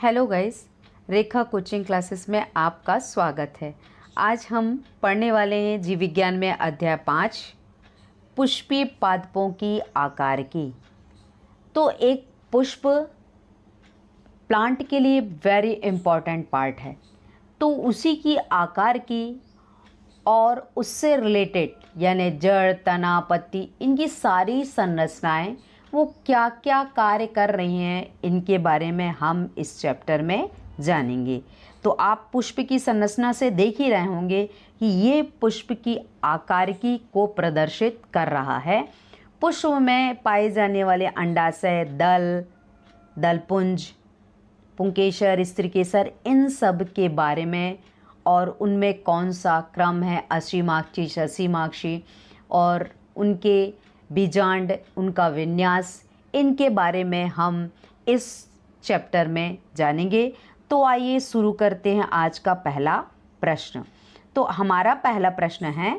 Hello guys, रेखा coaching classes में आपका स्वागत है। आज हम पढ़ने वाले हैं जीव विज्ञान में अध्याय 5 पुष्पीय पादपों की आकार की। तो एक पुष्प प्लांट के लिए वेरी इम्पॉर्टेंट पार्ट है, तो उसी की आकार की और उससे रिलेटेड यानी जड़, तना, पत्ती, इनकी सारी संरचनाएं वो क्या क्या कार्य कर रही हैं, इनके बारे में हम इस चैप्टर में जानेंगे। तो आप पुष्प की संरचना से देख ही रहे होंगे कि ये पुष्प की आकारिकी को प्रदर्शित कर रहा है। पुष्प में पाए जाने वाले अंडाशय, दल, दलपुंज, पुंकेसर, स्त्रीकेसर, इन सब के बारे में और उनमें कौन सा क्रम है, असीमाक्षी, ससीमाक्षी, और उनके बीजांड, उनका विन्यास, इनके बारे में हम इस चैप्टर में जानेंगे। तो आइए शुरू करते हैं आज का पहला प्रश्न। तो हमारा पहला प्रश्न है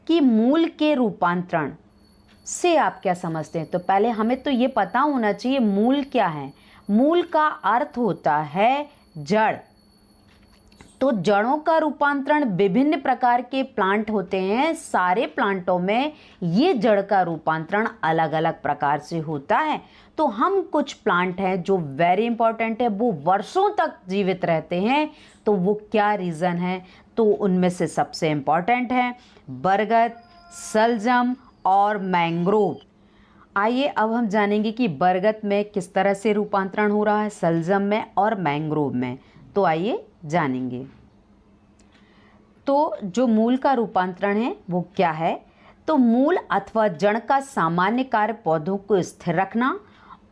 कि मूल के रूपांतरण से आप क्या समझते हैं। तो पहले हमें तो ये पता होना चाहिए मूल क्या है। मूल का अर्थ होता है जड़। तो जड़ों का रूपांतरण विभिन्न प्रकार के प्लांट होते हैं, सारे प्लांटों में ये जड़ का रूपांतरण अलग अलग प्रकार से होता है। तो हम कुछ प्लांट हैं जो वेरी इंपॉर्टेंट है, वो वर्षों तक जीवित रहते हैं। तो वो क्या रीज़न है, तो उनमें से सबसे इंपॉर्टेंट है बरगद, सलजम और मैंग्रोव। आइए अब हम जानेंगे कि बरगद में किस तरह से रूपांतरण हो रहा है, सलजम में और मैंग्रोव में। तो आइए जानेंगे। तो जो मूल का रूपांतरण है वो क्या है, तो मूल अथवा जड़ का सामान्य कार्य पौधों को स्थिर रखना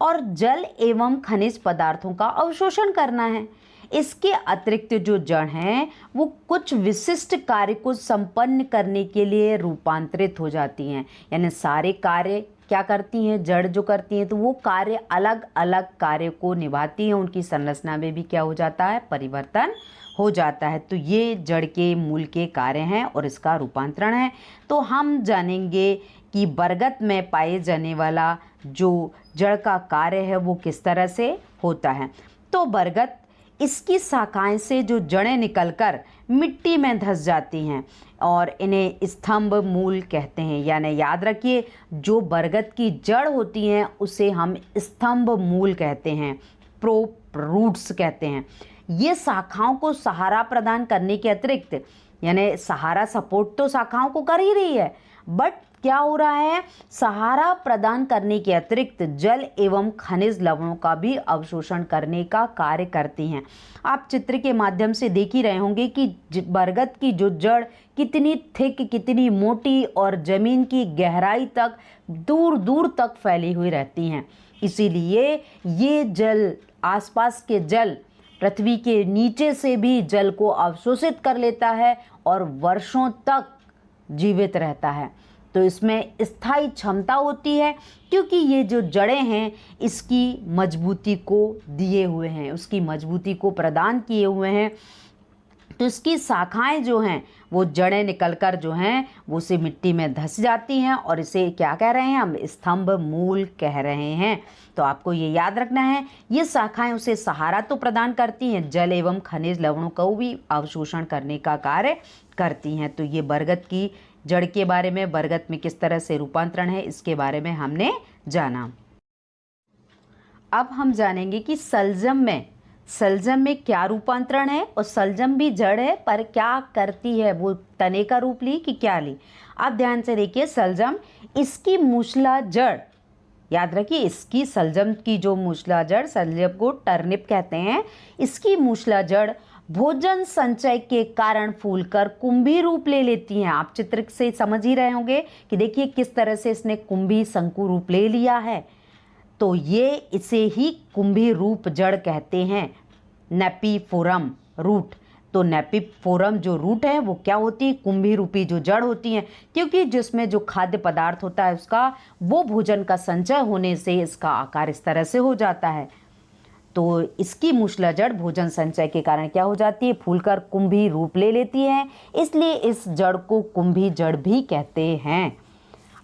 और जल एवं खनिज पदार्थों का अवशोषण करना है। इसके अतिरिक्त जो जड़ हैं वो कुछ विशिष्ट कार्य को संपन्न करने के लिए रूपांतरित हो जाती हैं। यानी सारे कार्य क्या करती हैं, जड़ जो करती हैं, तो वो कार्य अलग अलग कार्य को निभाती हैं। उनकी संरचना में भी क्या हो जाता है, परिवर्तन हो जाता है। तो ये जड़ के मूल के कार्य हैं और इसका रूपांतरण है। तो हम जानेंगे कि बरगद में पाए जाने वाला जो जड़ का कार्य है वो किस तरह से होता है। तो बरगद, इसकी शाखाएं से जो जड़ें निकलकर मिट्टी में धंस जाती हैं और इन्हें स्तंभ मूल कहते हैं। यानी याद रखिए, जो बरगद की जड़ होती हैं उसे हम स्तंभ मूल कहते हैं, प्रोप रूट्स कहते हैं। ये शाखाओं को सहारा प्रदान करने के अतिरिक्त, यानी सहारा सपोर्ट तो शाखाओं को कर ही रही है, बट क्या हो रहा है, सहारा प्रदान करने के अतिरिक्त जल एवं खनिज लवणों का भी अवशोषण करने का कार्य करती हैं। आप चित्र के माध्यम से देख ही रहे होंगे कि बरगद की जो जड़ कितनी थिक, कितनी मोटी और जमीन की गहराई तक दूर दूर तक फैली हुई रहती हैं। इसीलिए ये जल, आसपास के जल, पृथ्वी के नीचे से भी जल को अवशोषित कर लेता है और वर्षों तक जीवित रहता है। तो इसमें स्थायी क्षमता होती है, क्योंकि ये जो जड़ें हैं इसकी मजबूती को दिए हुए हैं, उसकी मजबूती को प्रदान किए हुए हैं। तो इसकी शाखाएं जो हैं वो जड़ें निकलकर जो हैं वो उसे मिट्टी में धंस जाती हैं और इसे क्या कह रहे हैं, हम स्तंभ मूल कह रहे हैं। तो आपको ये याद रखना है, ये शाखाएं उसे सहारा तो प्रदान करती हैं, जल एवं खनिज लवणों का भी अवशोषण करने का कार्य करती हैं। तो ये बरगद की जड़ के बारे में, बरगद में किस तरह से रूपांतरण है, इसके बारे में हमने जाना। अब हम जानेंगे कि सलजम में क्या रूपांतरण है, और सलजम भी जड़ है पर क्या करती है, वो तने का रूप ली कि क्या ली। आप ध्यान से देखिए, सलजम, इसकी मूसला जड़, याद रखिए, इसकी सलजम की जो मूसला जड़, सलजम को टर्निप कहते हैं, इसकी मूसला जड़ भोजन संचय के कारण फूलकर कुंभी रूप ले लेती हैं। आप चित्र से समझ ही रहे होंगे कि देखिए किस तरह से इसने कुंभी शंकु रूप ले लिया है। तो ये इसे ही कुंभी रूप जड़ कहते हैं, नेपिफोरम रूट। तो नेपिफोरम जो रूट है वो क्या होती है, कुंभी रूपी जो जड़ होती है, क्योंकि जिसमें जो खाद्य पदार्थ होता है उसका, वो भोजन का संचय होने से इसका आकार इस तरह से हो जाता है। तो इसकी मूसला जड़ भोजन संचय के कारण क्या हो जाती है, फूलकर कुंभी रूप ले लेती है, इसलिए इस जड़ को कुंभी जड़ भी कहते हैं।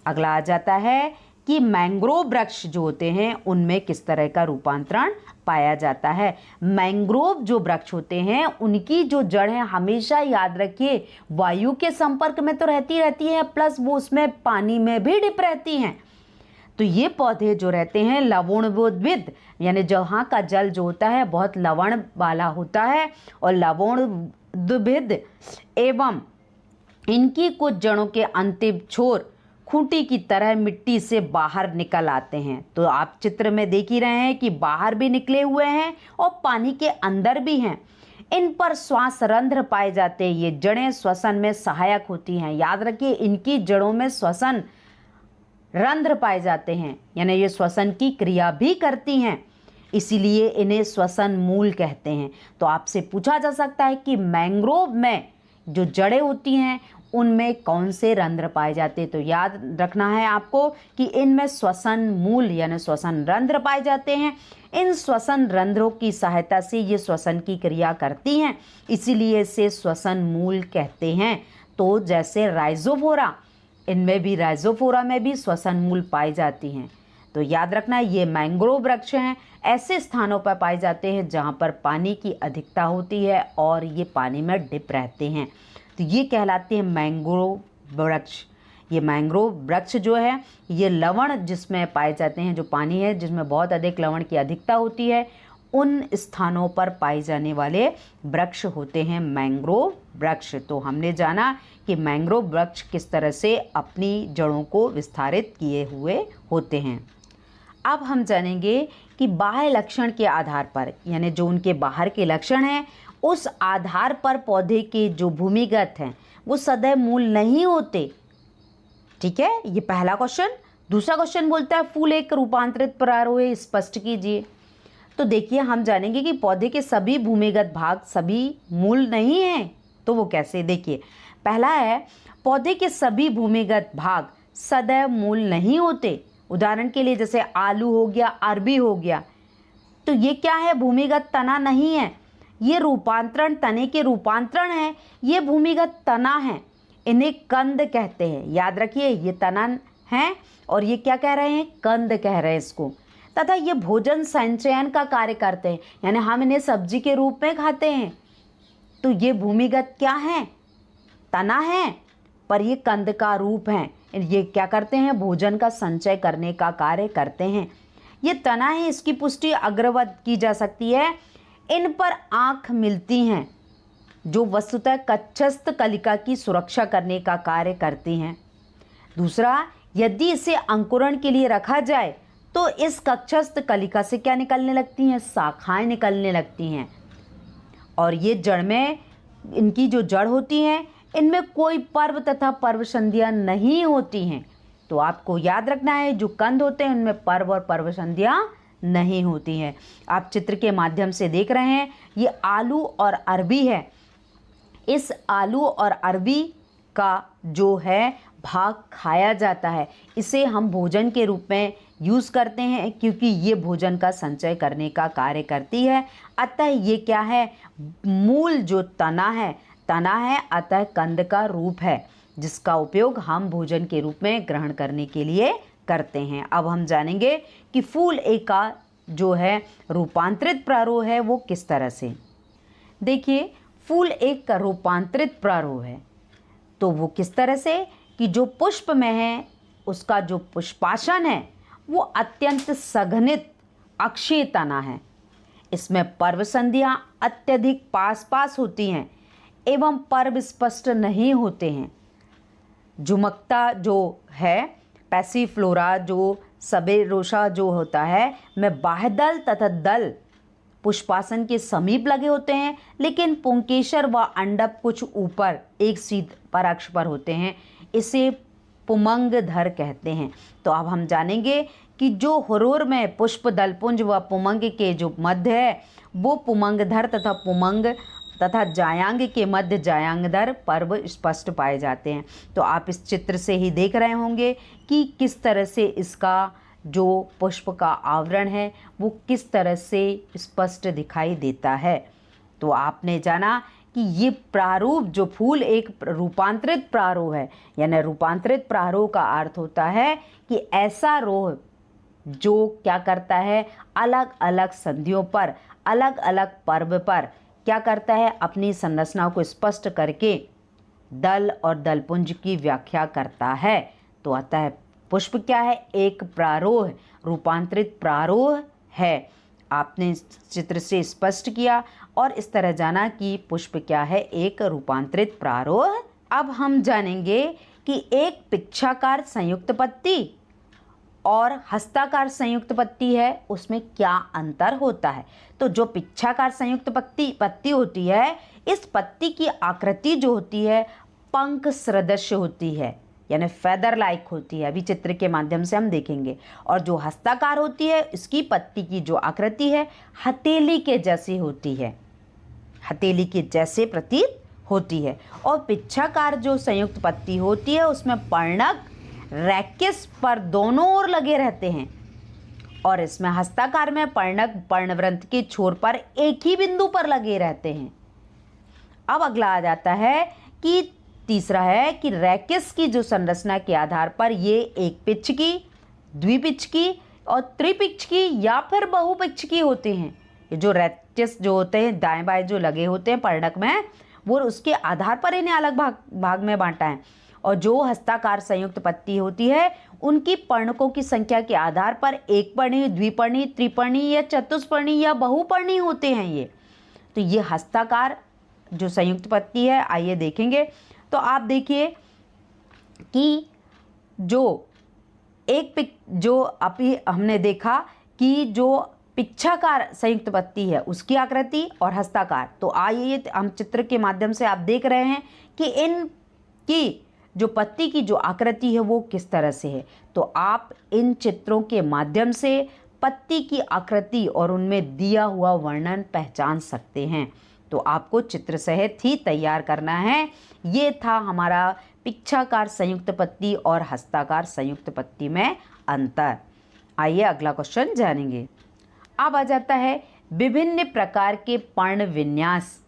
अगला आ जाता है कि मैंग्रोव वृक्ष जो होते हैं उनमें किस तरह का रूपांतरण पाया जाता है। मैंग्रोव जो वृक्ष होते हैं उनकी जो जड़ है, हमेशा याद रखिए, वायु के संपर्क में तो रहती है, प्लस वो उसमें पानी में भी डिप रहती हैं। तो ये पौधे जो रहते हैं लवणोद्भिद, यानी जहाँ का जल जो होता है बहुत लवण वाला होता है, और लवणोद्भिद एवं इनकी कुछ जड़ों के अंतिम छोर खूंटी की तरह मिट्टी से बाहर निकल आते हैं। तो आप चित्र में देख ही रहे हैं कि बाहर भी निकले हुए हैं और पानी के अंदर भी हैं। इन पर श्वास रंध्र पाए जाते हैं। ये जड़ें श्वसन में सहायक होती हैं। याद रखिए, इनकी जड़ों में श्वसन रंध्र पाए जाते हैं, यानी ये श्वसन की क्रिया भी करती हैं, इसीलिए इन्हें श्वसन मूल कहते हैं। तो आपसे पूछा जा सकता है कि मैंग्रोव में जो जड़ें होती हैं उनमें कौन से रंध्र पाए जाते हैं। तो याद रखना है आपको कि इनमें श्वसन मूल यानी श्वसन रंध्र पाए जाते हैं। इन श्वसन रंध्रों की सहायता से ये श्वसन की क्रिया करती हैं, इसीलिए इसे श्वसन मूल कहते हैं। तो जैसे राइजोफोरा, इनमें भी राइजोफोरा में भी श्वसन मूल पाई जाती हैं। तो याद रखना, ये मैंग्रोव वृक्ष हैं, ऐसे स्थानों पर पाए जाते हैं जहाँ पर पानी की अधिकता होती है और ये पानी में डिप रहते हैं। तो ये कहलाते हैं मैंग्रोव वृक्ष। ये मैंग्रोव वृक्ष जो है ये लवण जिसमें पाए जाते हैं, जो पानी है जिसमें बहुत अधिक लवण की अधिकता होती है, उन स्थानों पर पाए जाने वाले वृक्ष होते हैं मैंग्रोव वृक्ष। तो हमने जाना कि मैंग्रोव वृक्ष किस तरह से अपनी जड़ों को विस्तारित किए हुए होते हैं। अब हम जानेंगे कि बाह्य लक्षण के आधार पर, यानी जो उनके बाहर के लक्षण हैं, उस आधार पर पौधे के जो भूमिगत हैं वो सदैव मूल नहीं होते। ठीक है, ये पहला क्वेश्चन। दूसरा क्वेश्चन बोलता है फूल एक रूपांतरित प्रारूप है, स्पष्ट कीजिए। तो देखिए, हम जानेंगे कि पौधे के सभी भूमिगत भाग सभी मूल नहीं हैं। तो वो कैसे, देखिए, पहला है पौधे के सभी भूमिगत भाग सदैव मूल नहीं होते। उदाहरण के लिए जैसे आलू हो गया, अरबी हो गया, तो ये क्या है, भूमिगत तना नहीं है, ये रूपांतरण, तने के रूपांतरण है, ये भूमिगत तना है। इन्हें कंद कहते हैं। याद रखिए, ये तना है और ये क्या कह रहे हैं, कंद कह रहे हैं इसको। तथा ये भोजन संचयन का कार्य करते हैं, यानी हम इन्हें सब्जी के रूप में खाते हैं। तो ये भूमिगत क्या है, तना है, पर ये कंद का रूप है। ये क्या करते हैं, भोजन का संचय करने का कार्य करते हैं। ये तना है, इसकी पुष्टि अग्रवत की जा सकती है। इन पर आँख मिलती हैं जो वस्तुतः कक्षस्थ कलिका की सुरक्षा करने का कार्य करती हैं। दूसरा, यदि इसे अंकुरण के लिए रखा जाए तो इस कक्षस्थ कलिका से क्या निकलने लगती हैं, शाखाएं निकलने लगती हैं। और ये जड़ में, इनकी जो जड़ होती हैं इनमें कोई पर्व तथा पर्व संधियाँ नहीं होती हैं। तो आपको याद रखना है, जो कंद होते हैं उनमें पर्व और पर्व संधियाँ नहीं होती हैं। आप चित्र के माध्यम से देख रहे हैं, ये आलू और अरबी है। इस आलू और अरबी का जो है भाग खाया जाता है, इसे हम भोजन के रूप में यूज़ करते हैं क्योंकि ये भोजन का संचय करने का कार्य करती है। अतः ये क्या है, मूल जो तना है, अतः कंद का रूप है जिसका उपयोग हम भोजन के रूप में ग्रहण करने के लिए करते हैं। अब हम जानेंगे कि फूल एक का जो है रूपांतरित प्रारूप है वो किस तरह से। देखिए, फूल एक का रूपांतरित प्रारूप है तो वो किस तरह से कि जो पुष्प में है उसका जो पुष्पासन है वो अत्यंत सघनित अक्षीय तना है। इसमें पर्व संधियाँ अत्यधिक पास पास होती हैं एवं पर्व स्पष्ट नहीं होते हैं। झुमकता जो है, पैसिफ्लोरा जो सबेरोसा जो होता है, में बाह्यदल तथा दल पुष्पासन के समीप लगे होते हैं, लेकिन पुंकेसर व अंडप कुछ ऊपर एक सीध पर अक्ष पर होते हैं। इसे पुमंगधर कहते हैं। तो अब हम जानेंगे कि जो हुरूर में पुष्प दलपुंज व पुमंग के जो मध्य है वो पुमंगधर तथा जायांग के मध्य जायांगधर पर्व स्पष्ट पाए जाते हैं। तो आप इस चित्र से ही देख रहे होंगे कि किस तरह से इसका जो पुष्प का आवरण है वो किस तरह से स्पष्ट दिखाई देता है। तो आपने जाना कि ये प्रारूप जो फूल एक रूपांतरित प्रारूप है, यानी रूपांतरित प्रारूप का अर्थ होता है कि ऐसा रोह जो क्या करता है, अलग अलग संधियों पर, अलग अलग पर्व पर क्या करता है, अपनी संरचना को स्पष्ट करके दल और दलपुंज की व्याख्या करता है। तो आता है पुष्प क्या है, एक प्रारोह, रूपांतरित प्रारोह है। आपने चित्र से स्पष्ट किया और इस तरह जाना कि पुष्प क्या है, एक रूपांतरित प्रारोह। अब हम जानेंगे कि एक पिच्छाकार संयुक्त पत्ती और हस्ताकार संयुक्त पत्ती है, उसमें क्या अंतर होता है। तो जो पिच्छाकार संयुक्त पत्ती होती है, इस पत्ती की आकृति जो होती है पंख सदृश होती है, यानी फेदर लाइक होती है। अभी चित्र के माध्यम से हम देखेंगे। और जो हस्ताकार होती है, इसकी पत्ती की जो आकृति है हथेली के जैसी होती है, हथेली के जैसे प्रतीत होती है। और पिच्छाकार जो संयुक्त पत्ती होती है, उसमें पर्णक रैकिस पर दोनों ओर लगे रहते हैं, और इसमें हस्ताकार में पर्णक पर्णवृंत के छोर पर एक ही बिंदु पर लगे रहते हैं। अब अगला आ जाता है कि तीसरा है कि रैकिस की जो संरचना के आधार पर ये एक पिच की, द्विपिच की और त्रिपिच की या फिर बहुपिच की होते हैं। ये जो रैकिस जो होते हैं दाएं बाएं जो लगे होते हैं पर्णक में, वो उसके आधार पर इन्हें अलग भाग में बांटा है। और जो हस्ताकार संयुक्त पत्ती होती है, उनकी पर्णकों की संख्या के आधार पर एक पर्णी, द्विपर्णी, त्रिपर्णी या चतुष्पर्णी या बहुपर्णी होते हैं ये। तो ये हस्ताकार जो संयुक्त पत्ती है, आइए देखेंगे। तो आप देखिए कि जो अभी हमने देखा कि जो पिच्छाकार संयुक्त पत्ती है उसकी आकृति और हस्ताकार, तो आइए हम चित्र के माध्यम से आप देख रहे हैं कि इनकी जो पत्ती की जो आकृति है वो किस तरह से है। तो आप इन चित्रों के माध्यम से पत्ती की आकृति और उनमें दिया हुआ वर्णन पहचान सकते हैं। तो आपको चित्र सहित ही तैयार करना है। ये था हमारा पिच्छाकार संयुक्त पत्ती और हस्ताकार संयुक्त पत्ती में अंतर। आइए अगला क्वेश्चन जानेंगे। अब आ जाता है विभिन्न प्रकार के पर्ण विन्यास।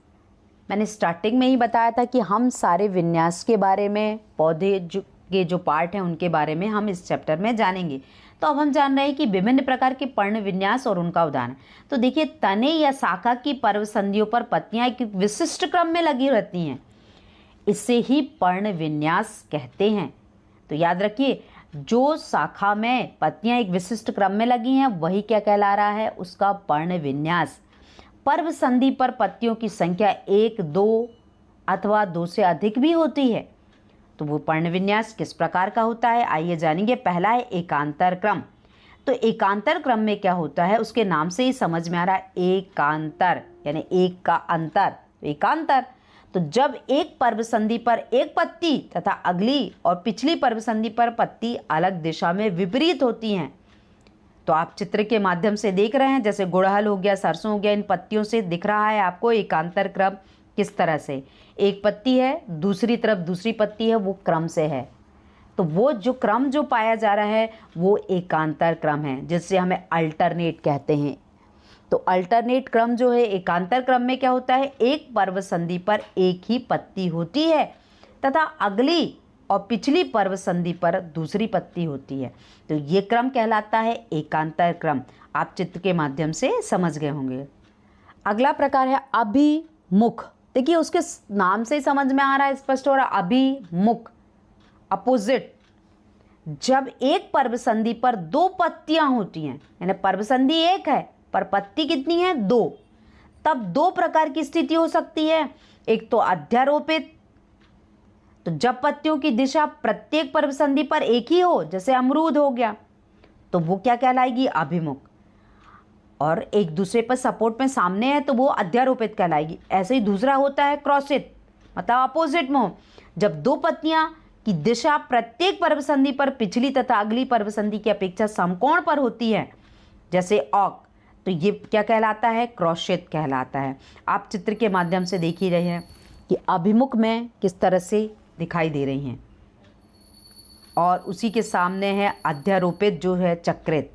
मैंने स्टार्टिंग में ही बताया था कि हम सारे विन्यास के बारे में, पौधे के जो पार्ट हैं उनके बारे में हम इस चैप्टर में जानेंगे। तो अब हम जान रहे हैं कि विभिन्न प्रकार के पर्ण विन्यास और उनका उदाहरण। तो देखिए, तने या शाखा की पर्व संधियों पर पत्तियां एक विशिष्ट क्रम में लगी रहती हैं, इसे ही पर्ण विन्यास कहते हैं। तो याद रखिए, जो शाखा में पत्तियां एक विशिष्ट क्रम में लगी हैं वही क्या कहला रहा है, उसका पर्ण विन्यास। पर्व संधि पर पत्तियों की संख्या 1, 2 अथवा 2 से अधिक भी होती है, तो वो पर्ण विन्यास किस प्रकार का होता है, आइए जानेंगे। पहला है एकांतर क्रम। तो एकांतर क्रम में क्या होता है, उसके नाम से ही समझ में आ रहा है, एकांतर यानी एक का अंतर, एकांतर। तो जब एक पर्व संधि पर एक पत्ती तथा अगली और पिछली पर्व संधि पर पत्ती अलग दिशा में विपरीत होती हैं। तो आप चित्र के माध्यम से देख रहे हैं, जैसे गुड़हल हो गया, सरसों हो गया, इन पत्तियों से दिख रहा है आपको एकांतर क्रम किस तरह से। एक पत्ती है, दूसरी तरफ दूसरी पत्ती है, वो क्रम से है। तो वो जो क्रम जो पाया जा रहा है वो एकांतर क्रम है, जिससे हमें अल्टरनेट कहते हैं। तो अल्टरनेट क्रम जो है, एकांतर क्रम में क्या होता है, एक पर्व संधि पर एक ही पत्ती होती है तथा अगली और पिछली पर्व संधि पर दूसरी पत्ती होती है। तो ये क्रम कहलाता है एकांतर क्रम। आप चित्र के माध्यम से समझ गए होंगे। अगला प्रकार है अभिमुख। देखिए, उसके नाम से ही समझ में आ रहा है, स्पष्ट हो रहा है, अभिमुख, अपोजिट। जब एक पर्व संधि पर 2 पत्तियां होती हैं, यानी पर्व संधि एक है पर पत्ती कितनी है, 2, तब 2 प्रकार की स्थिति हो सकती है। एक तो अध्यारोपित, तो जब पत्तियों की दिशा प्रत्येक पर्व संधि पर एक ही हो, जैसे अमरूद हो गया, तो वो क्या कहलाएगी, अभिमुख। और एक दूसरे पर सपोर्ट में सामने है तो वो अध्यारोपित कहलाएगी। ऐसे ही दूसरा होता है क्रॉसित, मतलब अपोजिट में, जब 2 पत्तियां की दिशा प्रत्येक पर्व संधि पर पिछली तथा अगली पर्व संधि की अपेक्षा समकोण पर होती है, जैसे औक, तो ये क्या कहलाता है, क्रॉसित कहलाता है। आप चित्र के माध्यम से देख ही रहे हैं कि अभिमुख में किस तरह से दिखाई दे रही हैं। और उसी के सामने है अध्यारोपित जो है चक्रित।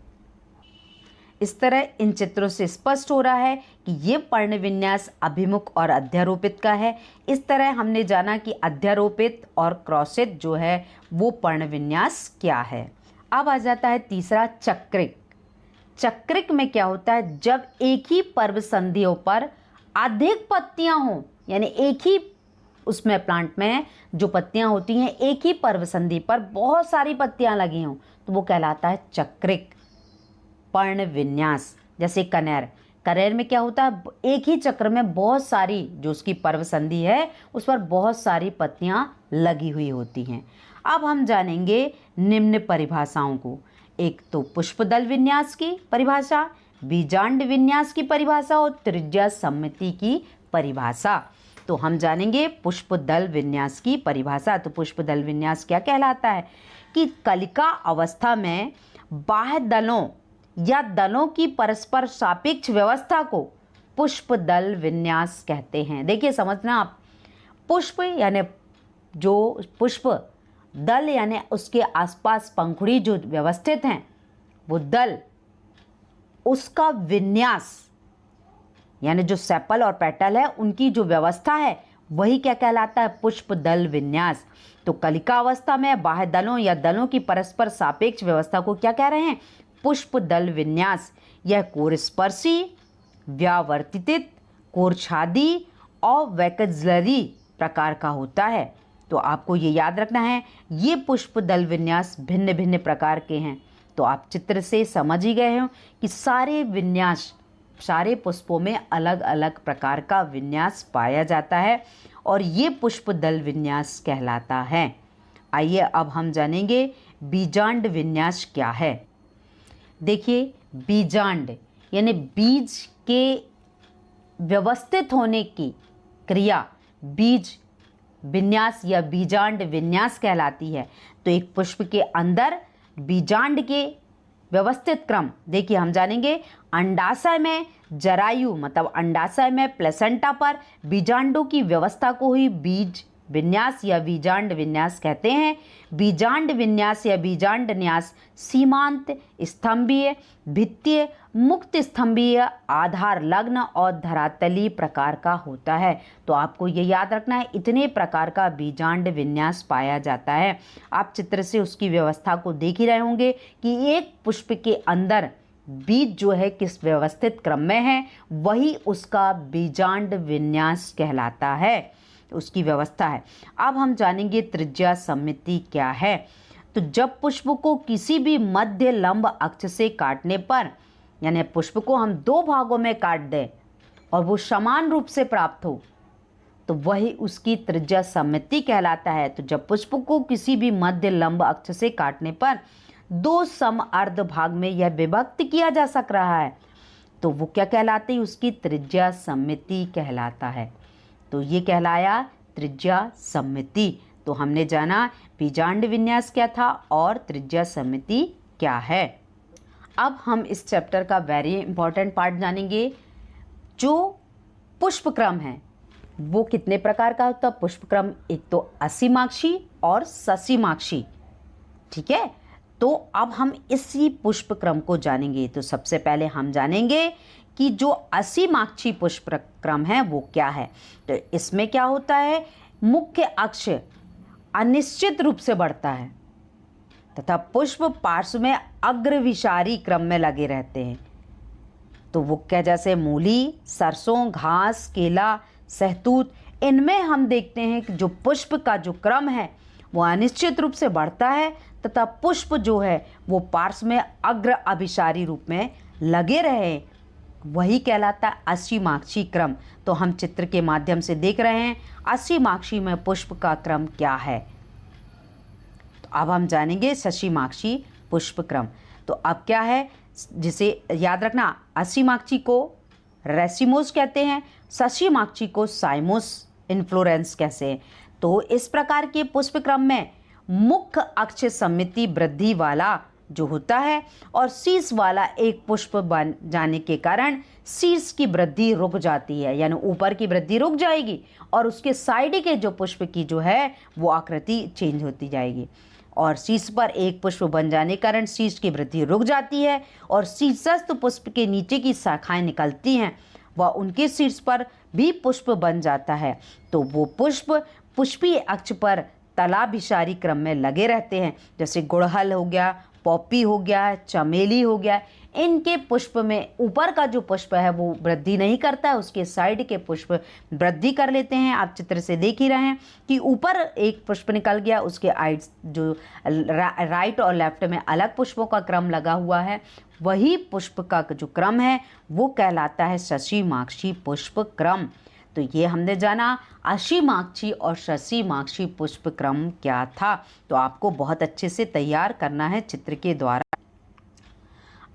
इस तरह इन चित्रों से स्पष्ट हो रहा है कि ये पर्ण विन्यास अभिमुख और अध्यारोपित का है। इस तरह हमने जाना कि अध्यारोपित और क्रॉसित जो है वो पर्ण विन्यास क्या है। अब आ जाता है तीसरा, चक्रिक। चक्रिक में क्या होता है, जब एक ही पर्व संधियों पर अधिक पत्तियां हों, यानी एक ही उसमें प्लांट में जो पत्तियां होती हैं एक ही पर्व संधि पर बहुत सारी पत्तियां लगी हों, तो वो कहलाता है चक्रिक पर्ण विन्यास। जैसे कनेर में क्या होता है, एक ही चक्र में बहुत सारी जो उसकी पर्व संधि है उस पर बहुत सारी पत्तियां लगी हुई होती हैं। अब हम जानेंगे निम्न परिभाषाओं को। एक तो पुष्पदल विन्यास की परिभाषा, बीजांड विन्यास की परिभाषा और त्रिज्या सममिति की परिभाषा। तो हम जानेंगे पुष्पदल विन्यास की परिभाषा। तो पुष्पदल विन्यास क्या कहलाता है कि कलिका अवस्था में बाह्य दलों या दलों की परस्पर सापेक्ष व्यवस्था को पुष्पदल विन्यास कहते हैं। देखिए समझना आप, पुष्प यानी जो पुष्प, दल यानी उसके आसपास पंखुड़ी जो व्यवस्थित हैं वो दल, उसका विन्यास यानी जो सेपल और पेटल है उनकी जो व्यवस्था है वही क्या कहलाता है, पुष्प दल विन्यास। तो कलिका अवस्था में बाह्य दलों या दलों की परस्पर सापेक्ष व्यवस्था को क्या कह रहे हैं, पुष्प दल विन्यास। यह कोरस्पर्शी, व्यावर्तित, कोरछादी और वैकल्जरी प्रकार का होता है। तो आपको ये याद रखना है, ये पुष्प दल विन्यास भिन्न भिन्न प्रकार के हैं। तो आप चित्र से समझ ही गए हो कि सारे विन्यास, सारे पुष्पों में अलग अलग प्रकार का विन्यास पाया जाता है और ये पुष्प दल विन्यास कहलाता है। आइए अब हम जानेंगे बीजांड विन्यास क्या है। देखिए बीजांड यानी बीज के व्यवस्थित होने की क्रिया बीज विन्यास या बीजांड विन्यास कहलाती है। तो एक पुष्प के अंदर बीजांड के व्यवस्थित क्रम, देखिए हम जानेंगे अंडाशय में जरायु मतलब अंडाशय में प्लेसेंटा पर बीजांडों की व्यवस्था को ही बीज विन्यास या बीजांड विन्यास कहते हैं। बीजांड विन्यास या बीजांड न्यास सीमांत स्तंभीय, भित्तीय, मुक्त स्तंभीय, आधार लग्न और धरातली प्रकार का होता है। तो आपको ये याद रखना है, इतने प्रकार का बीजांड विन्यास पाया जाता है। आप चित्र से उसकी व्यवस्था को देख ही रहे होंगे कि एक पुष्प के अंदर बीज जो है किस व्यवस्थित क्रम में है वही उसका बीजांड विन्यास कहलाता है, उसकी व्यवस्था है। अब हम जानेंगे त्रिज्या सममिति क्या है। तो जब पुष्प को किसी भी मध्य लंब अक्ष से काटने पर, यानी पुष्प को हम दो भागों में काट दें और वो समान रूप से प्राप्त हो, तो वही उसकी त्रिज्या सममिति कहलाता है। तो जब पुष्प को किसी भी मध्य लंब अक्ष से काटने पर दो सम अर्ध भाग में यह विभक्त किया जा सक रहा है तो वो क्या कहलाती है, उसकी त्रिज्या सममिति कहलाता है। तो ये कहलाया त्रिज्या सममिति। तो हमने जाना बीजांड विन्यास क्या था और त्रिज्या सममिति क्या है। अब हम इस चैप्टर का वेरी इंपॉर्टेंट पार्ट जानेंगे, जो पुष्प क्रम है वो कितने प्रकार का होता है। पुष्प क्रम एक तो असीमाक्षी और ससीमाक्षी, ठीक है। तो अब हम इसी पुष्प क्रम को जानेंगे। तो सबसे पहले हम जानेंगे कि जो असीमाक्षी पुष्प क्रम है वो क्या है। तो इसमें क्या होता है, मुख्य अक्ष अनिश्चित रूप से बढ़ता है तथा पुष्प पार्श्व में अग्रविशारी क्रम में लगे रहते हैं। तो वो क्या, जैसे मूली, सरसों, घास, केला, सहतूत, इनमें हम देखते हैं कि जो पुष्प का जो क्रम है वो अनिश्चित रूप से बढ़ता है तथा पुष्प जो है वो पार्श्व में अग्र अभिसारी रूप में लगे रहे, वही कहलाता है असीमाक्षी क्रम। तो हम चित्र के माध्यम से देख रहे हैं असीमाक्षी में पुष्प का क्रम क्या है। तो अब हम जानेंगे ससीमाक्षी पुष्प क्रम। तो अब क्या है, जिसे याद रखना, असीमाक्षी को रेसिमोस कहते हैं, ससीमाक्षी को साइमोस इन्फ्लोरेंस कहते हैं। तो इस प्रकार के पुष्प क्रम में मुख्य अक्ष सममिति वृद्धि वाला जो होता है और शीर्ष वाला एक पुष्प बन जाने के कारण शीर्ष की वृद्धि रुक जाती है, यानी ऊपर की वृद्धि रुक जाएगी और उसके साइड के जो पुष्प की जो है वो आकृति चेंज होती जाएगी। और शीर्ष पर एक पुष्प बन जाने के कारण शीर्ष की वृद्धि रुक जाती है और शीर्षस्थ पुष्प के नीचे की शाखाएं निकलती हैं व उनके शीर्ष पर भी पुष्प बन जाता है। तो वो पुष्प पुष्पीय अक्ष पर तलाभिसारी क्रम में लगे रहते हैं, जैसे गुड़हल हो गया, पॉपी हो गया, चमेली हो गया। इनके पुष्प में ऊपर का जो पुष्प है वो वृद्धि नहीं करता है, उसके साइड के पुष्प वृद्धि कर लेते हैं। आप चित्र से देख ही रहे हैं कि ऊपर एक पुष्प निकल गया, उसके जो राइट और लेफ्ट में अलग पुष्पों का क्रम लगा हुआ है, वही पुष्प का जो क्रम है वो कहलाता है शशीमाक्षी पुष्प क्रम। तो ये हमने जाना अशीमाक्षी और शशीमाक्षी पुष्प क्रम क्या था। तो आपको बहुत अच्छे से तैयार करना है चित्र के द्वारा।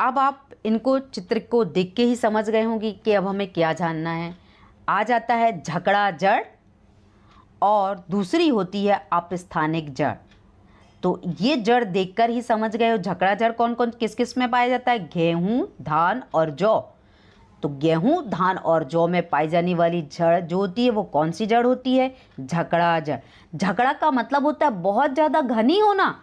अब आप इनको चित्र को देख के ही समझ गए होंगे कि अब हमें क्या जानना है। आ जाता है झकड़ा जड़ और दूसरी होती है अपस्थानिक जड़। तो ये जड़ देखकर ही समझ गए हो झकड़ा जड़ कौन कौन किस किस में पाया जाता है, गेहूं, धान और जौ। तो गेहूं, धान और जौ में पाई जाने वाली जड़ जो होती है वो कौन सी जड़ होती है, झकड़ा जड़। झकड़ा का मतलब होता है बहुत ज़्यादा घनी होना,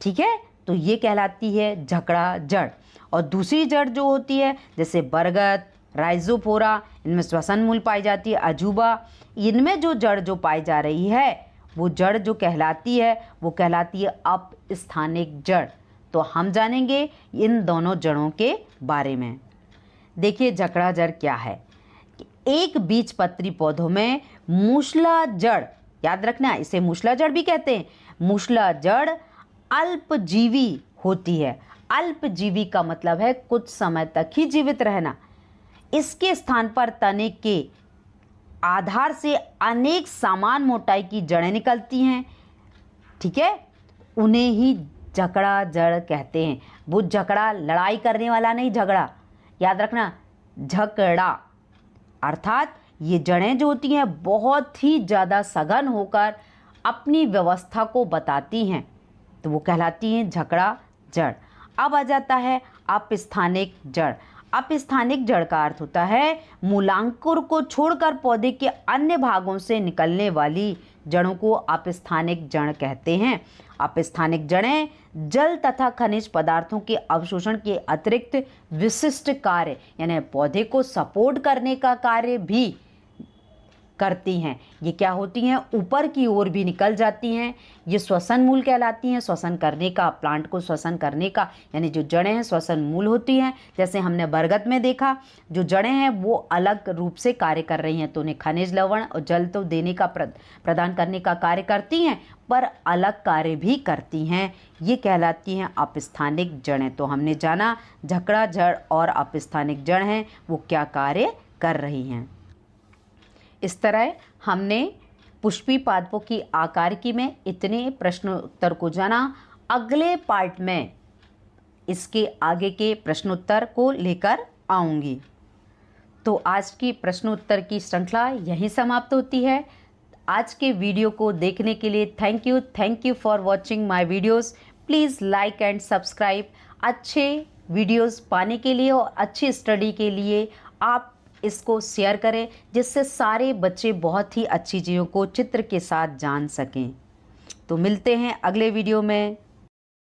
ठीक है, तो ये कहलाती है झकड़ा जड़। और दूसरी जड़ जो होती है जैसे बरगद, राइजोफोरा, इनमें श्वसन मूल पाई जाती है, अजूबा, इनमें जो जड़ जो पाई जा रही है वो जड़ जो कहलाती है वो कहलाती है अपस्थानिक जड़। तो हम जानेंगे इन दोनों जड़ों के बारे में। देखिए झकड़ा जड़ क्या है। एक बीजपत्री पौधों में मूसला जड़, याद रखना इसे मूसला जड़ भी कहते हैं। मूसला जड़ अल्पजीवी होती है। अल्पजीवी का मतलब है कुछ समय तक ही जीवित रहना। इसके स्थान पर तने के आधार से अनेक समान मोटाई की जड़ें निकलती हैं, ठीक है, उन्हें ही झकड़ा जड़ कहते हैं। वो झकड़ा लड़ाई करने वाला नहीं, झगड़ा याद रखना, झकड़ा अर्थात ये जड़ें जो होती हैं बहुत ही ज़्यादा सघन होकर अपनी व्यवस्था को बताती हैं, तो वो कहलाती हैं झकड़ा जड़। अब आ जाता है अपस्थानिक जड़। अपस्थानिक जड़ का अर्थ होता है मूलांकुर को छोड़कर पौधे के अन्य भागों से निकलने वाली जड़ों को अपस्थानिक जड़ कहते हैं। अपस्थानिक जड़ें जल तथा खनिज पदार्थों के अवशोषण के अतिरिक्त विशिष्ट कार्य यानी पौधे को सपोर्ट करने का कार्य भी करती हैं। ये क्या होती हैं, ऊपर की ओर भी निकल जाती हैं। ये श्वसन मूल कहलाती हैं, श्वसन करने का, प्लांट को श्वसन करने का, यानी जो जड़ें हैं श्वसन मूल होती हैं। जैसे हमने बरगद में देखा, जो जड़ें हैं वो अलग रूप से कार्य कर रही हैं, तो उन्हें खनिज, लवण और जल तो देने का प्रदान करने का कार्य करती हैं, पर अलग कार्य भी करती हैं। ये कहलाती हैं अपस्थानिक जड़ें। तो हमने जाना झकड़ा जड़ और अपस्थानिक जड़ हैं वो क्या कार्य कर रही हैं। इस तरह हमने पुष्पी पादपों की आकारिकी में इतने प्रश्नोत्तर को जाना। अगले पार्ट में इसके आगे के प्रश्नोत्तर को लेकर आऊँगी। तो आज की प्रश्नोत्तर की श्रृंखला यहीं समाप्त होती है। आज के वीडियो को देखने के लिए thank you for watching my videos. Please like and subscribe. अच्छे वीडियोस पाने के लिए और अच्छी स्टडी के लिए आप इसको शेयर करें, जिससे सारे बच्चे बहुत ही अच्छी चीज़ों को चित्र के साथ जान सकें। तो मिलते हैं अगले वीडियो में।